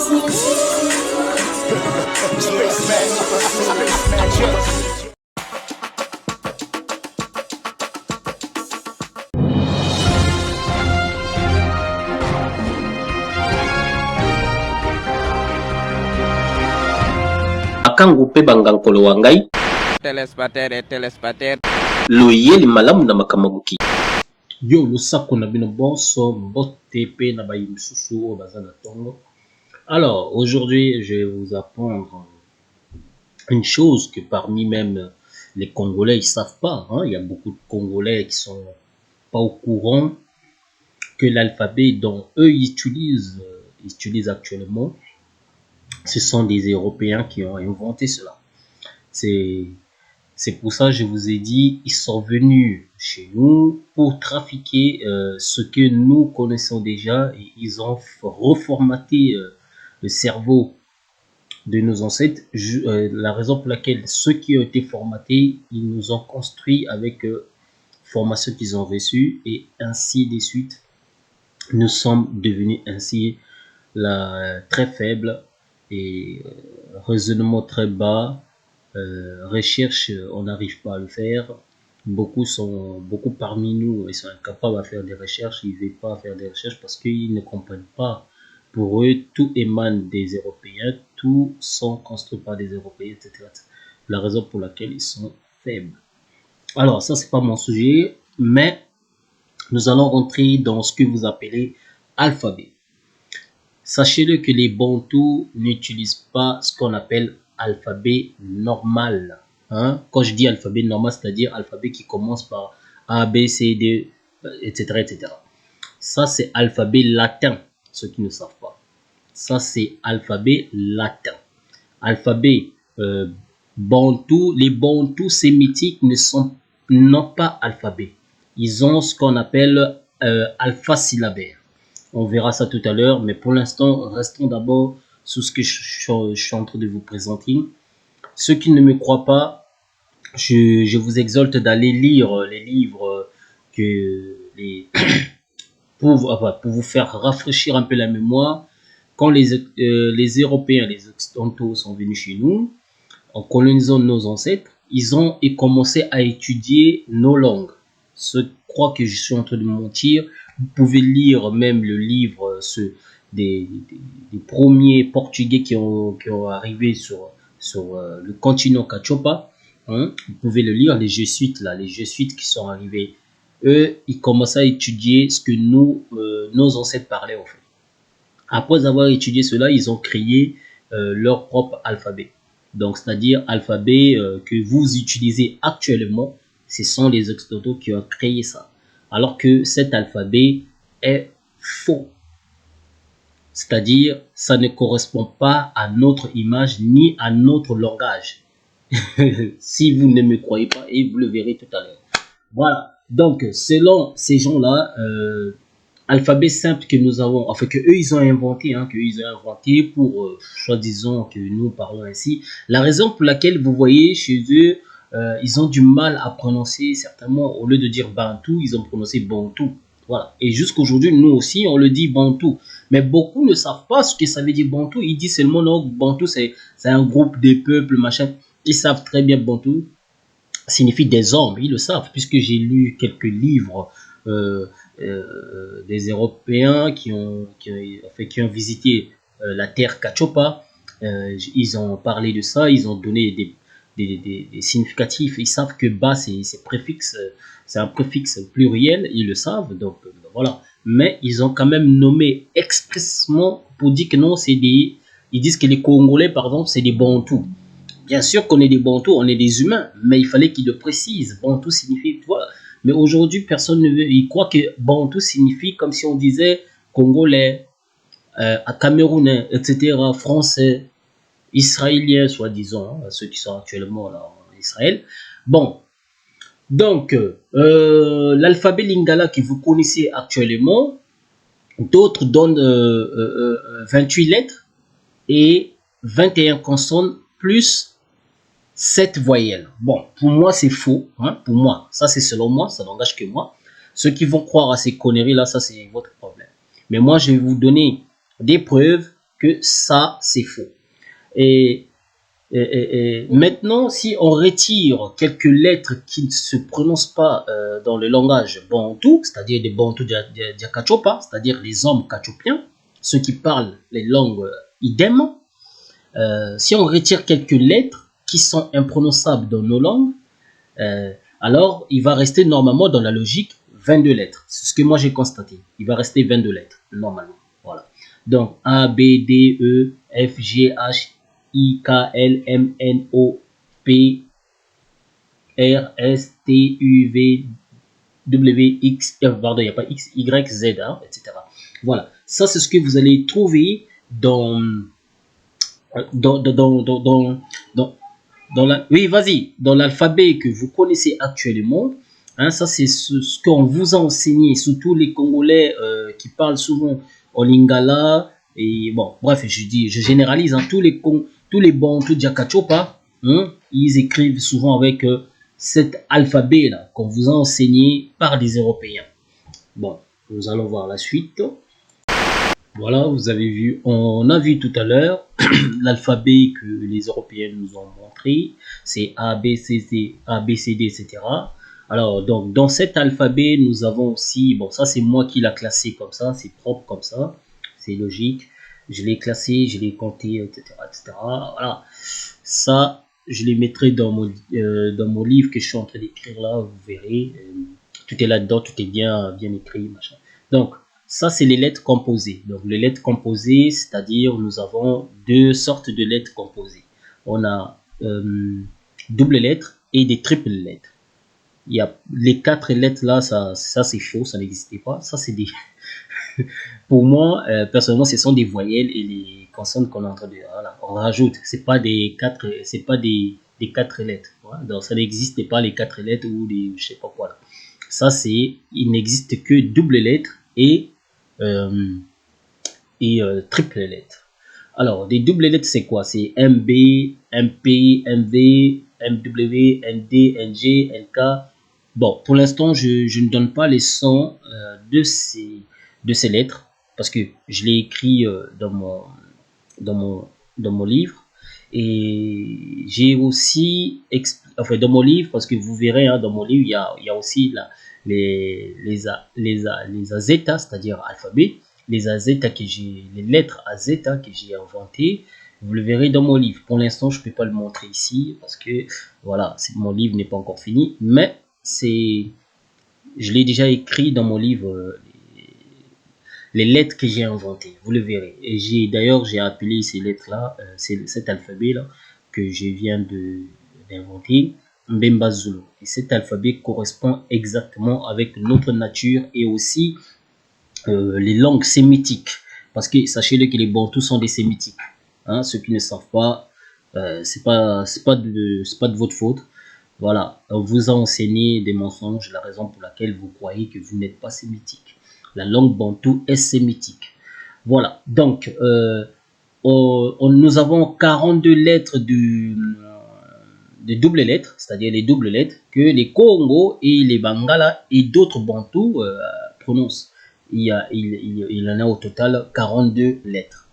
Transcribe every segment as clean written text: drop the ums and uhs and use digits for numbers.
Akangu pe bangankolo wangai Telespatère. loyeli malamu na makamabuki. Yo lusako na bino bonso mbote pe na bayimsusu o bazana tongo. Alors aujourd'hui je vais vous apprendre une chose que parmi même les Congolais ils savent pas, hein. Il y a beaucoup de Congolais qui sont pas au courant que l'alphabet dont eux utilisent actuellement, ce sont des Européens qui ont inventé cela. C'est pour ça que je vous ai dit, ils sont venus chez nous pour trafiquer ce que nous connaissons déjà et ils ont reformaté le cerveau de nos ancêtres. La raison pour laquelle ceux qui ont été formatés, ils nous ont construit avec formation qu'ils ont reçue et ainsi de suite. Nous sommes devenus ainsi très faibles et raisonnement très bas. Recherche, on n'arrive pas à le faire. Beaucoup parmi nous, ils sont incapables à faire des recherches. Ils ne veulent pas faire des recherches parce qu'ils ne comprennent pas. Pour eux, tout émane des Européens, tout sont construits par des Européens, etc. La raison pour laquelle ils sont faibles. Alors, ça, c'est pas mon sujet, mais nous allons rentrer dans ce que vous appelez alphabet. Sachez-le que les Bantous n'utilisent pas ce qu'on appelle alphabet normal. Hein? Quand je dis alphabet normal, c'est-à-dire alphabet qui commence par A, B, C, D, etc. etc. Ça, c'est alphabet latin, ceux qui ne savent pas. Ça, c'est alphabet latin. Alphabet bantou, les bantous sémitiques n'ont pas alphabet. Ils ont ce qu'on appelle alpha-syllabaire. On verra ça tout à l'heure, mais pour l'instant, restons d'abord sur ce que je suis en train de vous présenter. Ceux qui ne me croient pas, je vous exhorte d'aller lire les livres pour vous faire rafraîchir un peu la mémoire. Quand les Européens, les Occidentaux sont venus chez nous, en colonisant nos ancêtres, ils ont commencé à étudier nos langues. Ceux croient que je suis en train de mentir, vous pouvez lire même le livre des premiers Portugais qui ont arrivé sur le continent Cachopa. Hein. Vous pouvez le lire, les Jésuites qui sont arrivés. Eux, ils commencent à étudier ce que nos ancêtres parlaient en fait. Après avoir étudié cela, ils ont créé leur propre alphabet. Donc, c'est-à-dire alphabet que vous utilisez actuellement, ce sont les Occidentaux qui ont créé ça. Alors que cet alphabet est faux. C'est-à-dire, ça ne correspond pas à notre image ni à notre langage. Si vous ne me croyez pas, et vous le verrez tout à l'heure. Voilà. Donc, selon ces gens-là, alphabet simple que nous avons, enfin que eux ils ont inventé, pour soi-disant que nous parlons ainsi. La raison pour laquelle vous voyez chez eux, ils ont du mal à prononcer certainement, au lieu de dire bantou, ils ont prononcé bantou. Voilà. Et jusqu'aujourd'hui, nous aussi, on le dit bantou. Mais beaucoup ne savent pas ce que ça veut dire bantou. Ils disent seulement non, bantou c'est un groupe de peuples, machin. Ils savent très bien bantou signifie des hommes. Ils le savent puisque j'ai lu quelques livres des Européens qui ont visité la terre Cachopa. Ils ont parlé de ça, ils ont donné des significatifs. Ils savent que bas c'est préfixe, c'est un préfixe pluriel, ils le savent, donc voilà. Mais ils ont quand même nommé expressément pour dire que non, ils disent que les Congolais, par exemple, c'est des Bantous. Bien sûr qu'on est des Bantous, on est des humains, mais il fallait qu'ils le précisent. Bantou signifie, voilà. Mais aujourd'hui, personne ne veut. Il croit que Bantou signifie comme si on disait Congolais, Camerounais, etc., Français, Israéliens, soi-disant, hein, ceux qui sont actuellement là en Israël. Bon, donc, l'alphabet Lingala que vous connaissez actuellement, d'autres donnent 28 lettres et 21 consonnes plus 7 voyelles. Bon, pour moi, c'est faux. Hein, pour moi, ça c'est selon moi, ça n'engage que moi. Ceux qui vont croire à ces conneries-là, ça c'est votre problème. Mais moi, je vais vous donner des preuves que ça, c'est faux. Et maintenant, si on retire quelques lettres qui ne se prononcent pas dans le langage bantou, c'est-à-dire des bantous d'Akachopa, c'est-à-dire les hommes kachopiens, ceux qui parlent les langues idem, si on retire quelques lettres qui sont imprononçables dans nos langues, alors il va rester normalement dans la logique 22 lettres. C'est ce que moi j'ai constaté. Il va rester 22 lettres, normalement. Voilà. Donc A, B, D, E, F, G, H, I, K, L, M, N, O, P, R, S, T, U, V, W, X, pardon, il n'y a pas X, Y, Z, hein, etc. Voilà. Ça, c'est ce que vous allez trouver dans oui, vas-y, dans l'alphabet que vous connaissez actuellement. Hein, ça, c'est ce qu'on vous a enseigné, surtout les Congolais qui parlent souvent en lingala. Et bon, bref, je généralise, hein, tous les bantous d'Akachopa, hein, ils écrivent souvent avec cet alphabet-là qu'on vous a enseigné par des Européens. Bon, nous allons voir la suite. Voilà, vous avez vu, on a vu tout à l'heure l'alphabet que les Européens nous ont montré, c'est A, B, C, D, A, B, C, D, etc. Alors, donc, dans cet alphabet, nous avons aussi, bon, ça c'est moi qui l'ai classé comme ça, c'est propre comme ça, c'est logique. Je l'ai classé, je l'ai compté, etc., etc. Voilà, ça, je les mettrai dans mon livre que je suis en train d'écrire là, vous verrez. Tout est là-dedans, tout est bien écrit, machin. Donc, ça, c'est les lettres composées. Donc, les lettres composées, c'est-à-dire, nous avons deux sortes de lettres composées. On a double lettres et des triples lettres. Il y a les 4 lettres là, ça c'est faux, ça n'existait pas. Ça, c'est des... Pour moi, personnellement, ce sont des voyelles et les consonnes qu'on est en train de... Voilà, on rajoute. C'est pas des 4 lettres. Voilà. Donc, ça n'existe pas les 4 lettres ou des... Je sais pas quoi là. Ça, c'est... Il n'existe que double lettres et triple lettres. Alors, des doubles lettres, c'est quoi? C'est MB, MP, MV, MW, ND, NG, NK. Bon, pour l'instant, je ne donne pas les sons de ces lettres parce que je l'ai écrit dans mon livre. Et j'ai aussi, dans mon livre, parce que vous verrez, hein, dans mon livre, il y a aussi les azeta, c'est-à-dire alphabet, les azeta les lettres azeta que j'ai inventées. Vous le verrez dans mon livre. Pour l'instant, je ne peux pas le montrer ici parce que voilà, mon livre n'est pas encore fini, mais je l'ai déjà écrit dans mon livre. Les lettres que j'ai inventées, vous le verrez. Et d'ailleurs, j'ai appelé ces lettres-là, cet alphabet-là que je viens d'inventer, Mbemba Zulu. Et cet alphabet correspond exactement avec notre nature et aussi les langues sémitiques. Parce que sachez-le que les Bantous sont des sémitiques. Hein, ceux qui ne savent pas, c'est pas de votre faute. Voilà, on vous a enseigné des mensonges, la raison pour laquelle vous croyez que vous n'êtes pas sémitique. La langue bantou est sémitique. Voilà, donc nous avons 42 lettres de doubles lettres, c'est-à-dire les doubles lettres que les Congo et les Bangala et d'autres bantous prononcent. Il en a au total 42 lettres.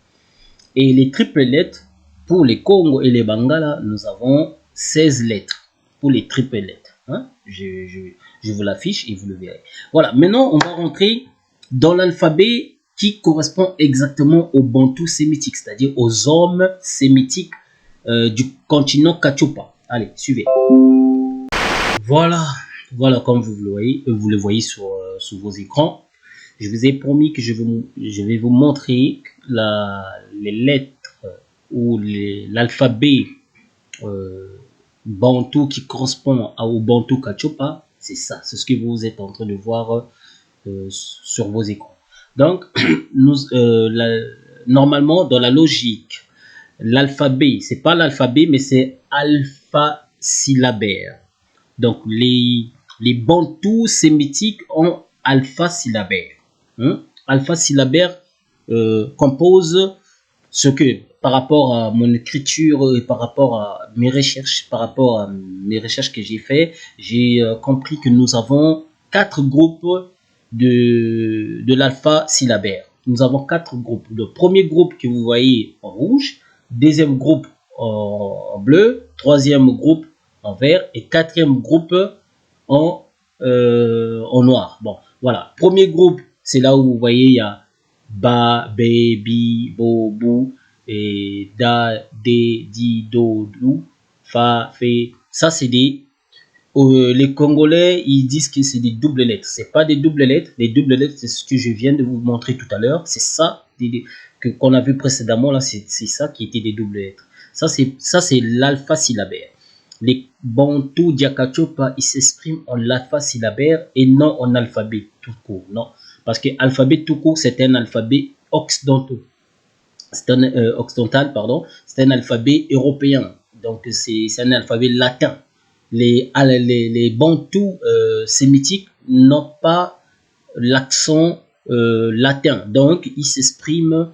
Et les triples lettres, pour les Congo et les Bangala, nous avons 16 lettres pour les triples lettres. Hein? Je vous l'affiche et vous le verrez. Voilà, maintenant on va rentrer dans l'alphabet qui correspond exactement aux bantous sémitiques, c'est-à-dire aux hommes sémitiques du continent Kachopa. Allez, suivez. Voilà, comme vous le voyez sur vos écrans. Je vous ai promis que je vais vous montrer les lettres ou l'alphabet bantou qui correspond au bantou Kachopa. C'est ça, c'est ce que vous êtes en train de voir sur vos écrans. Donc, normalement, dans la logique, l'alphabet, c'est pas l'alphabet, mais c'est alpha-syllabaire. Donc, les bantous sémitiques ont alpha-syllabaire. Alpha-syllabaire compose ce que, par rapport à mon écriture et par rapport à mes recherches, que j'ai fait, j'ai compris que nous avons 4 groupes de l'alpha syllabaire. nous avons 4 groupes. Le premier groupe que vous voyez en rouge, deuxième groupe en bleu, troisième groupe en vert et quatrième groupe en noir. Bon, voilà. Premier groupe, c'est là où vous voyez, il y a ba, be, bi, bo, bou, et da, de, di, do, dou, fa, fe. Ça, c'est des... les Congolais, ils disent que c'est des doubles lettres. C'est pas des doubles lettres. Les doubles lettres, c'est ce que je viens de vous montrer tout à l'heure. C'est ça qu'on a vu précédemment. Là, c'est ça qui était des doubles lettres. Ça, c'est l'alpha syllabaire. Les Bantou Diakachopa, ils s'expriment en alpha syllabaire et non en alphabet tout court. Non. Parce que alphabet tout court, c'est un alphabet occidental. C'est un occidental, c'est un alphabet européen. Donc, c'est un alphabet latin. Les bantous sémitiques n'ont pas l'accent latin. Donc, ils s'expriment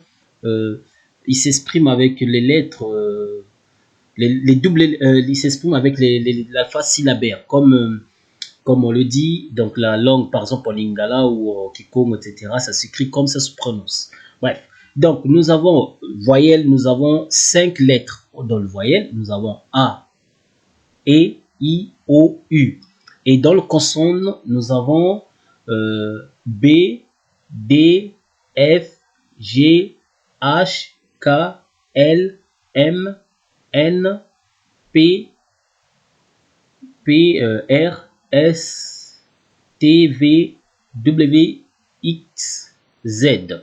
avec les lettres, les doubles, ils s'expriment avec l'alpha syllabaire, comme on le dit. Donc, la langue, par exemple, en lingala ou en kikongo, etc., ça s'écrit comme ça se prononce. Bref. Donc, nous avons voyelle, nous avons 5 lettres dans le voyelle. Nous avons A, E, I, O, U. Et dans le consonne, nous avons B, D, F, G, H, K, L, M, N, P, R, S, T, V, W, X, Z.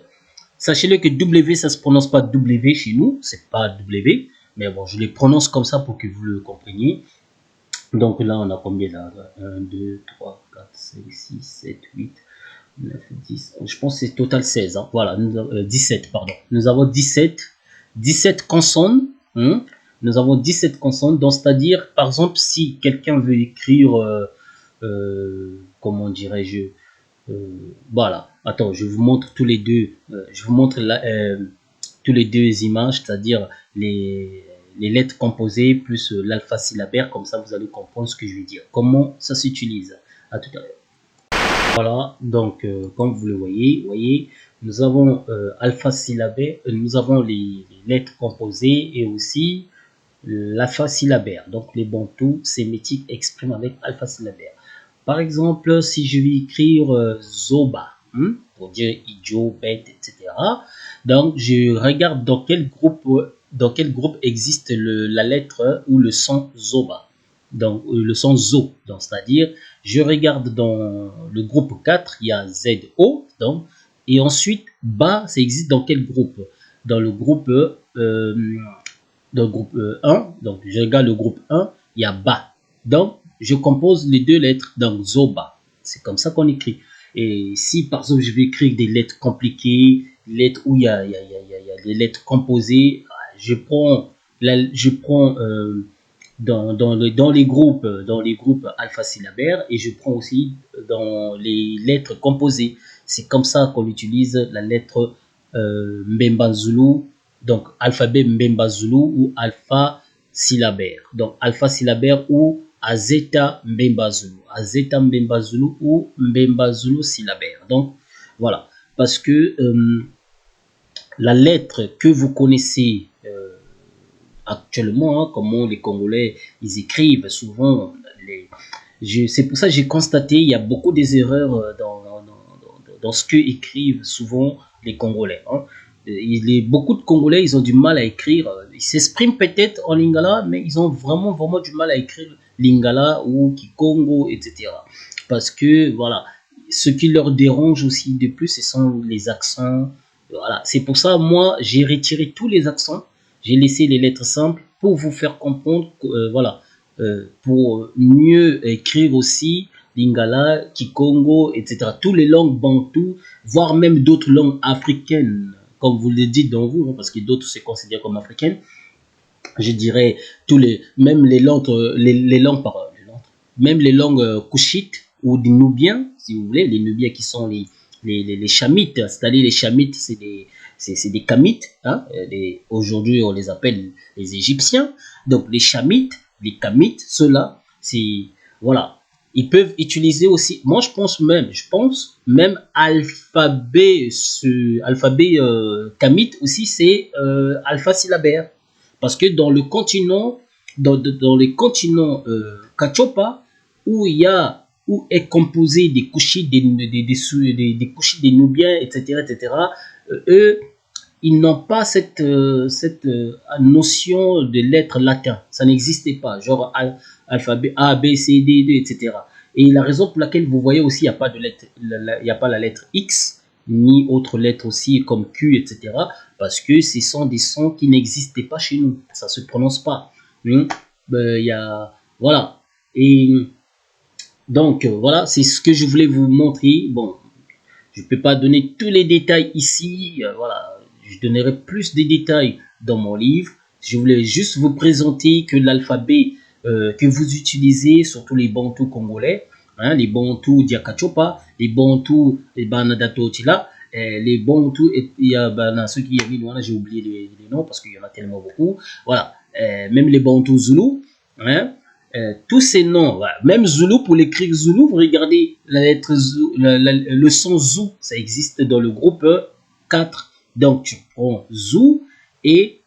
Sachez-le que W, ça se prononce pas W chez nous, c'est pas W, mais bon, je les prononce comme ça pour que vous le compreniez. Donc là, on a combien là? 1, 2, 3, 4, 5, 6, 7, 8, 9, 10. Je pense que c'est total 16. Hein. Voilà, 17, pardon. Nous avons 17 consonnes. Hein. Nous avons 17 consonnes. Donc, c'est-à-dire, par exemple, si quelqu'un veut écrire, comment dirais-je, voilà. Attends, je vous montre tous les deux. Je vous montre tous les deux images, c'est-à-dire les lettres composées plus l'alpha syllabaire, comme ça vous allez comprendre ce que je veux dire. Comment ça s'utilise. À tout à l'heure. Voilà, donc comme vous le voyez, nous avons alpha syllabaire, nous avons les lettres composées et aussi l'alpha syllabaire. Donc les bantous sémitiques expriment avec alpha syllabaire. Par exemple, si je vais écrire Zoba, pour dire idiot, bête, etc. Donc je regarde dans quel groupe existe la lettre ou le son Zoba. Donc le son Zo. Donc c'est-à-dire, je regarde dans le groupe 4, il y a ZO. Donc, et ensuite, Ba, ça existe dans quel groupe? Dans le groupe 1. Donc je regarde le groupe 1, il y a Ba. Donc je compose les deux lettres, donc Zoba. C'est comme ça qu'on écrit. Et si par exemple je vais écrire des lettres compliquées, lettres où il y a des lettres composées, je prends dans les groupes alpha-syllabaires et je prends aussi dans les lettres composées. C'est comme ça qu'on utilise la lettre Mbemba Zulu, donc alphabet Mbemba Zulu ou alpha syllabaire. Donc alpha syllabaire ou Azeta Mbemba Zulu, Azeta Mbemba Zulu ou Mbemba Zulu syllabaire. Donc voilà, parce que la lettre que vous connaissez actuellement, comment les Congolais ils écrivent souvent, c'est pour ça que j'ai constaté il y a beaucoup des erreurs dans ce que écrivent souvent les Congolais. Hein. Beaucoup de Congolais, ils ont du mal à écrire. Ils s'expriment peut-être en lingala, mais ils ont vraiment du mal à écrire lingala ou kikongo, etc. Parce que, voilà, ce qui leur dérange aussi de plus, ce sont les accents. Voilà, c'est pour ça, moi, j'ai retiré tous les accents. J'ai laissé les lettres simples pour vous faire comprendre, voilà, pour mieux écrire aussi lingala, kikongo, etc. Toutes les langues bantoues, voire même d'autres langues africaines, comme vous le dites dans vous, hein, parce que d'autres se considèrent comme africaines. Je dirais même les langues, même les langues couchites ou des Nubiens, si vous voulez, les Nubiens qui sont les Chamites, c'est-à-dire les Chamites, c'est des Kamites, hein, aujourd'hui on les appelle les Égyptiens, donc les Chamites, les Kamites, ceux-là, c'est, voilà, Ils peuvent utiliser aussi, moi je pense même alphabet, alphabet kamite aussi, c'est alpha-syllabaire. Parce que dans le continent, dans les continents Kachopa, où est composé des couchis des couchis des Nubiens, etc., eux, ils n'ont pas cette notion de lettres latins. Ça n'existait pas. Genre alphabet A, B, C, D, D, etc. Et la raison pour laquelle vous voyez aussi, il n'y a pas de lettre, il n'y a pas la lettre X, ni autre lettre aussi comme Q, etc. Parce que ce sont des sons qui n'existaient pas chez nous. Ça ne se prononce pas. Voilà. Et donc, voilà, c'est ce que je voulais vous montrer. Bon, je ne peux pas donner tous les détails ici. Voilà, je donnerai plus de détails dans mon livre. Je voulais juste vous présenter que l'alphabet que vous utilisez, surtout les bantous congolais, hein, les bantous diakachopa, les bantous banadato-tila, les bantous, il y a ceux qui y voilà, j'ai oublié les noms parce qu'il y en a tellement beaucoup. Voilà, même les bantous zoulous, hein, tous ces noms, voilà. Même Zulu, pour l'écrire Zulu, vous regardez la lettre Zou, le son Zou, ça existe dans le groupe 4. Donc tu prends Zou et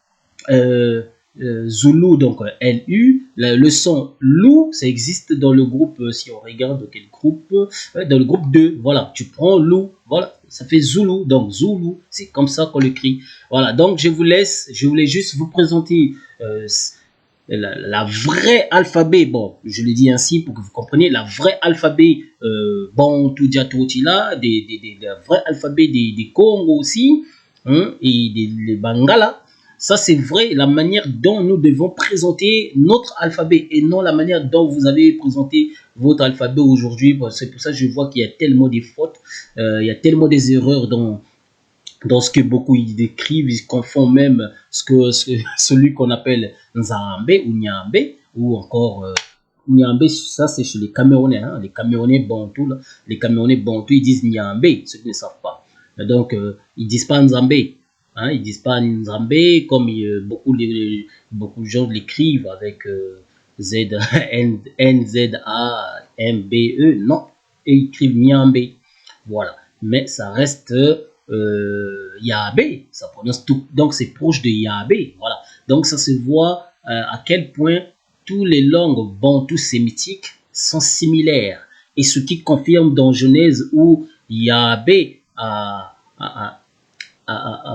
Zulu, donc LU, le son Lou, ça existe dans le groupe, si on regarde quel groupe, dans le groupe 2, voilà, tu prends Lou, voilà, ça fait Zulu, donc Zulu, c'est comme ça qu'on l'écrit. Voilà, donc je vous laisse, je voulais juste vous présenter la vraie alphabet, bon, je le dis ainsi pour que vous compreniez, la vraie alphabet Bantu Diatotila, des vrais alphabets des Congo aussi, hein, et des Bangala. Ça, c'est vrai, la manière dont nous devons présenter notre alphabet et non la manière dont vous avez présenté votre alphabet aujourd'hui. C'est pour ça que je vois qu'il y a tellement de fautes, il y a tellement des erreurs dans ce que beaucoup ils décrivent, ils confondent même celui qu'on appelle Nzambe ou Nyambe, ou encore Nyambe, ça c'est chez les Camerounais, hein, les Camerounais Bantou, là, les Camerounais Bantou, ils disent Nyambe, ceux qui ne savent pas. Donc, ils disent pas Nzambe, hein, ils disent pas Nzambe, comme beaucoup de gens l'écrivent avec Z, N, Z, A, M, B, E, non, et ils écrivent Nyambe, voilà. Mais ça reste Yahbé, ça prononce tout, donc c'est proche de Yahbé, voilà. Donc ça se voit à quel point toutes les langues bantoues sémitiques sont similaires, et ce qui confirme dans Genèse où Yahbé a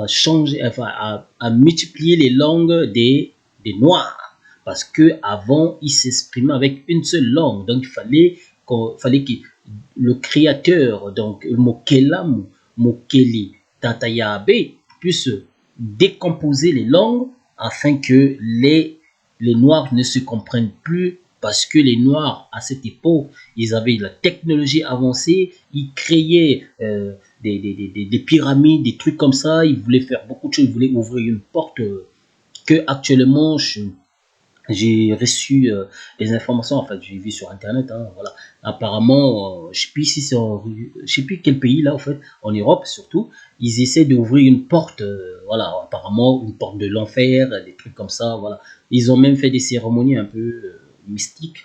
changé, enfin a multiplié les langues des Noirs, parce que avant ils s'exprimaient avec une seule langue, donc il fallait que le créateur, donc Mokelamu Mokeli Tatayabe, puisse décomposer les langues afin que les Noirs ne se comprennent plus, parce que les Noirs, à cette époque, ils avaient la technologie avancée, ils créaient des pyramides, des trucs comme ça, ils voulaient faire beaucoup de choses, ils voulaient ouvrir une porte que actuellement j'ai reçu des informations, en fait, j'ai vu sur internet, hein, voilà. Apparemment, je sais plus si c'est je sais plus quel pays là, en fait, en Europe surtout, ils essaient d'ouvrir une porte, voilà, apparemment une porte de l'enfer, des trucs comme ça, voilà. Ils ont même fait des cérémonies un peu mystiques.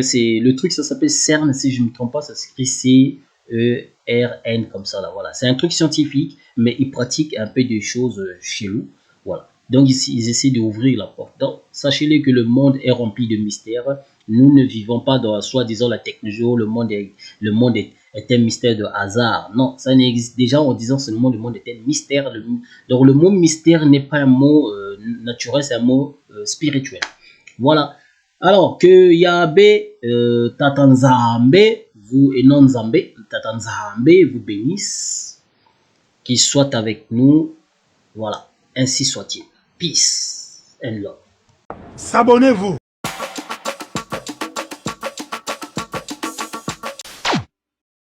C'est le truc, ça s'appelle CERN, si je ne me trompe pas, ça s'écrit CERN comme ça là, voilà. C'est un truc scientifique, mais ils pratiquent un peu des choses chez nous, voilà. Donc ici, ils essaient d'ouvrir la porte. Donc, sachez-les que le monde est rempli de mystères. Nous ne vivons pas dans soi-disant la technologie, le monde est un mystère de hasard. Non, ça n'existe déjà en disant seulement le monde est un mystère. Donc le mot mystère n'est pas un mot naturel, c'est un mot spirituel. Voilà. Alors que Yahbe, Tatanzambe, vous et non Zambé, Tatanzambe vous bénisse, qu'il soit avec nous. Voilà. Ainsi soit-il. Peace and love. S'abonnez-vous.